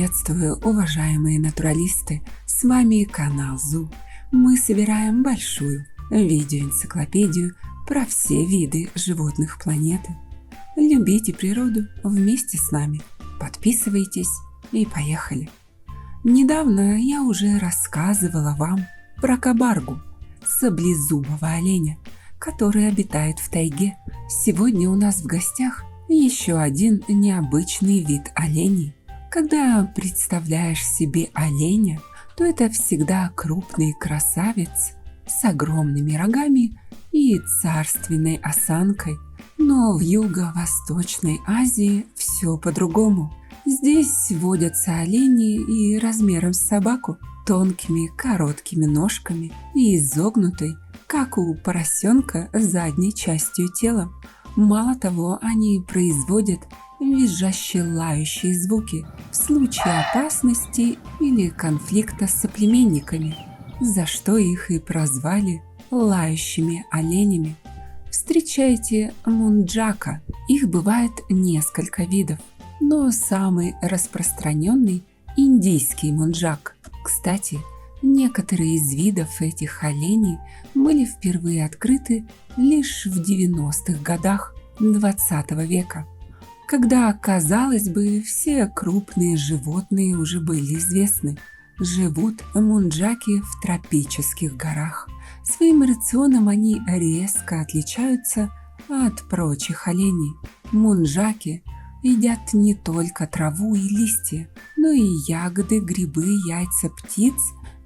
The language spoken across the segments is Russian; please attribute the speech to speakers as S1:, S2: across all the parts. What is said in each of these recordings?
S1: Приветствую, уважаемые натуралисты! С вами канал ЗУ. Мы собираем большую видеоэнциклопедию про все виды животных планеты. Любите природу вместе с нами. Подписывайтесь и поехали! Недавно я уже рассказывала вам про кабаргу, саблезубого оленя, который обитает в тайге. Сегодня у нас в гостях еще один необычный вид оленей. Когда представляешь себе оленя, то это всегда крупный красавец с огромными рогами и царственной осанкой. Но в Юго-Восточной Азии все по-другому. Здесь водятся олени и размером с собаку, тонкими короткими ножками и изогнутой, как у поросенка, задней частью тела. Мало того, они производят визжащие лающие звуки в случае опасности или конфликта с соплеменниками, за что их и прозвали лающими оленями. Встречайте мунджака. Их бывает несколько видов, но самый распространенный – индийский мунджак. Кстати, некоторые из видов этих оленей были впервые открыты лишь в 90-х годах 20 века, когда, казалось бы, все крупные животные уже были известны. Живут мунджаки в тропических горах. Своим рационом они резко отличаются от прочих оленей. Мунджаки едят не только траву и листья, но и ягоды, грибы, яйца птиц,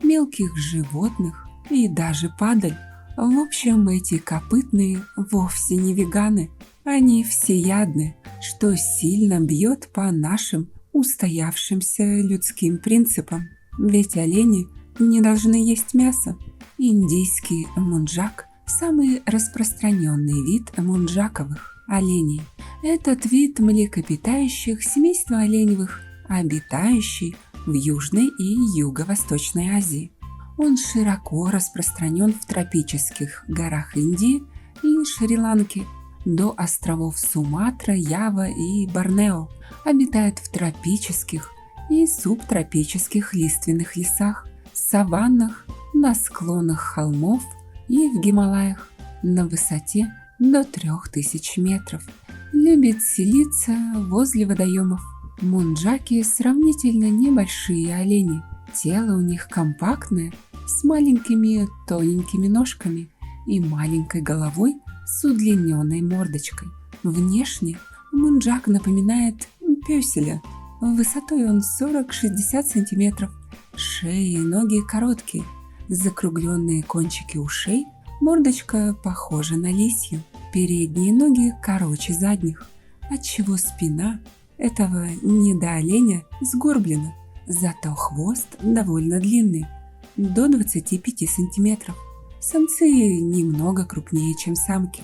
S1: мелких животных и даже падаль. В общем, эти копытные вовсе не веганы. Они всеядны, что сильно бьет по нашим устоявшимся людским принципам. Ведь олени не должны есть мясо. Индийский мунджак – самый распространенный вид мунджаковых оленей. Этот вид млекопитающих семейства оленевых, обитающий в Южной и Юго-Восточной Азии. Он широко распространен в тропических горах Индии и Шри-Ланки, до островов Суматра, Ява и Борнео. Обитает в тропических и субтропических лиственных лесах, саваннах, на склонах холмов и в Гималаях на высоте до 3000 метров. Любит селиться возле водоемов. Мунджаки сравнительно небольшие олени. Тело у них компактное, с маленькими тоненькими ножками и маленькой головой с удлиненной мордочкой. Внешне мунджак напоминает пёселя. Высотой он 40-60 сантиметров. Шея и ноги короткие, закругленные кончики ушей, мордочка похожа на лисью, передние ноги короче задних, отчего спина этого недооленя сгорблена, зато хвост довольно длинный, до 25 сантиметров. Самцы немного крупнее, чем самки.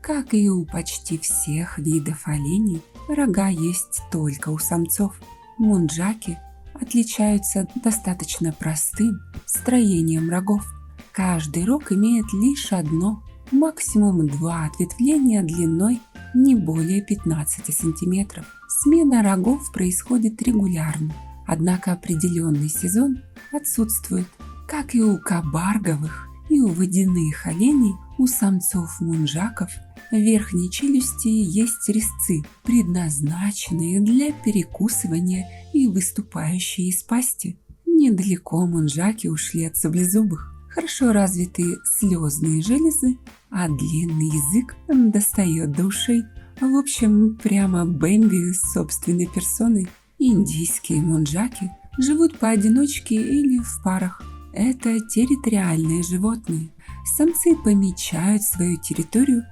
S1: Как и у почти всех видов оленей, рога есть только у самцов. Мунджаки отличаются достаточно простым строением рогов. Каждый рог имеет лишь одно, максимум 2 ответвления длиной не более 15 сантиметров. Смена рогов происходит регулярно, однако определенный сезон отсутствует. Как и у кабарговых и у водяных оленей, у самцов мунджаков в верхней челюсти есть резцы, предназначенные для перекусывания и выступающие из пасти. Недалеко мунджаки ушли от саблезубых. Хорошо развиты слезные железы, а длинный язык достает до ушей. В общем, прямо Бэмби с собственной персоной. Индийские мунджаки живут поодиночке или в парах. Это территориальные животные. Самцы помечают свою территорию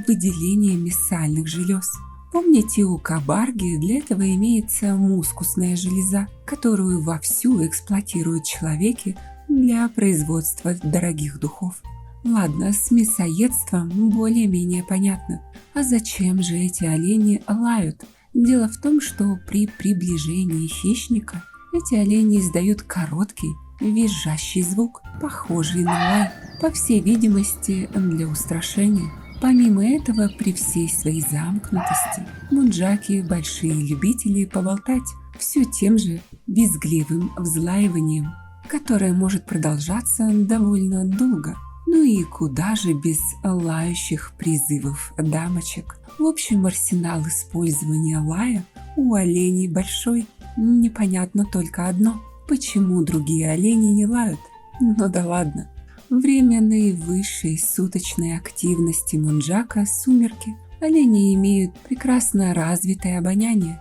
S1: выделениями сальных желез. Помните, у кабарги для этого имеется мускусная железа, которую вовсю эксплуатируют человеки для производства дорогих духов. Ладно, с мясоедством более-менее понятно. А зачем же эти олени лают? Дело в том, что при приближении хищника эти олени издают короткий, визжащий звук, похожий на лай, по всей видимости, для устрашения. Помимо этого, при всей своей замкнутости, мунджаки – большие любители поболтать, все тем же визгливым взлаиванием, которое может продолжаться довольно долго. Ну и куда же без лающих призывов дамочек. В общем, арсенал использования лая у оленей большой. Непонятно только одно: почему другие олени не лают? Ну да ладно. Время наивысшей суточной активности мунджака — сумерки. Олени имеют прекрасно развитое обоняние.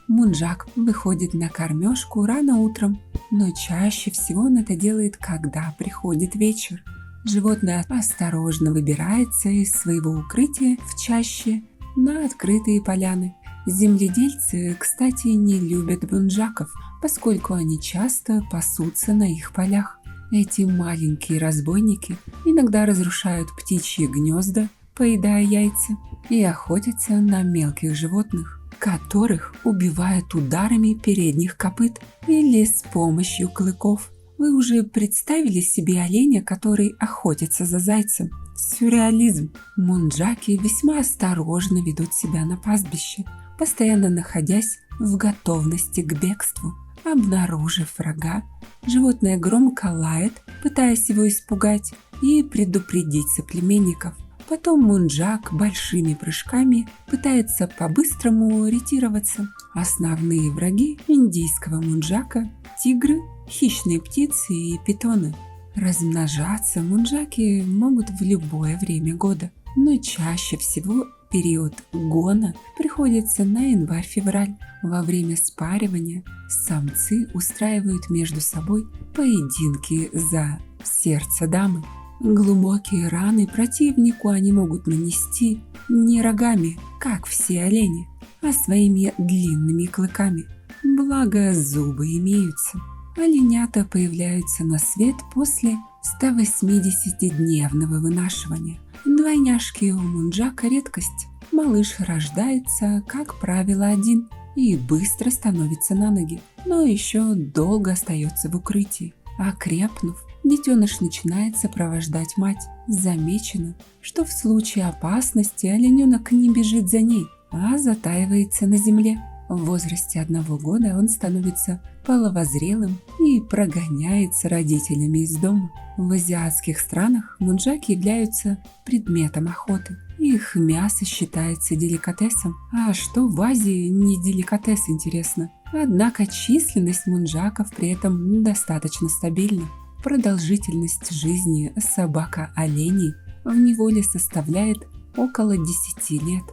S1: Мунджак выходит на кормежку рано утром, но чаще всего он это делает, когда приходит вечер. Животное осторожно выбирается из своего укрытия в чаще на открытые поляны. Земледельцы, кстати, не любят мунджаков, поскольку они часто пасутся на их полях. Эти маленькие разбойники иногда разрушают птичьи гнезда, поедая яйца, и охотятся на мелких животных, которых убивают ударами передних копыт или с помощью клыков. Вы уже представили себе оленя, который охотится за зайцем? Сюрреализм. Мунджаки весьма осторожно ведут себя на пастбище, постоянно находясь в готовности к бегству. Обнаружив врага, животное громко лает, пытаясь его испугать и предупредить соплеменников. Потом мунджак большими прыжками пытается по-быстрому ретироваться. Основные враги индийского мунджака – тигры, хищные птицы и питоны. Размножаться мунджаки могут в любое время года, но чаще всего период гона приходится на январь-февраль. Во время спаривания самцы устраивают между собой поединки за сердце дамы. Глубокие раны противнику они могут нанести не рогами, как все олени, а своими длинными клыками. Благо, зубы имеются. Оленята появляются на свет после 180-дневного вынашивания. Двойняшки у мунджака редкость. Малыш рождается, как правило, один и быстро становится на ноги, но еще долго остается в укрытии. Окрепнув, детеныш начинает сопровождать мать. Замечено, что в случае опасности олененок не бежит за ней, а затаивается на земле. В возрасте 1 года он становится половозрелым и прогоняется родителями из дома. В азиатских странах мунджаки являются предметом охоты. Их мясо считается деликатесом. А что в Азии не деликатес, интересно? Однако численность мунджаков при этом достаточно стабильна. Продолжительность жизни собака-оленей в неволе составляет около 10 лет.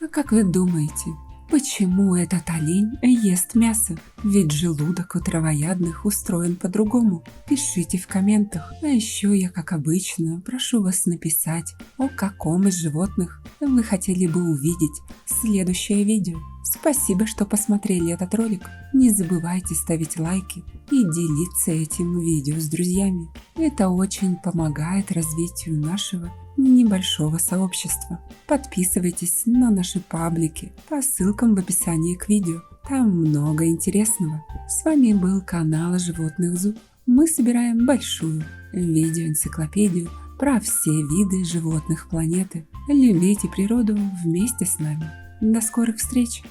S1: А как вы думаете, почему этот олень ест мясо? Ведь желудок у травоядных устроен по-другому. Пишите в комментах. А еще я, как обычно, прошу вас написать, о каком из животных вы хотели бы увидеть следующее видео. Спасибо, что посмотрели этот ролик. Не забывайте ставить лайки и делиться этим видео с друзьями. Это очень помогает развитию нашего небольшого сообщества. Подписывайтесь на наши паблики по ссылкам в описании к видео. Там много интересного. С вами был канал Животных Зу. Мы собираем большую видеоэнциклопедию про все виды животных планеты. Любите природу вместе с нами. До скорых встреч!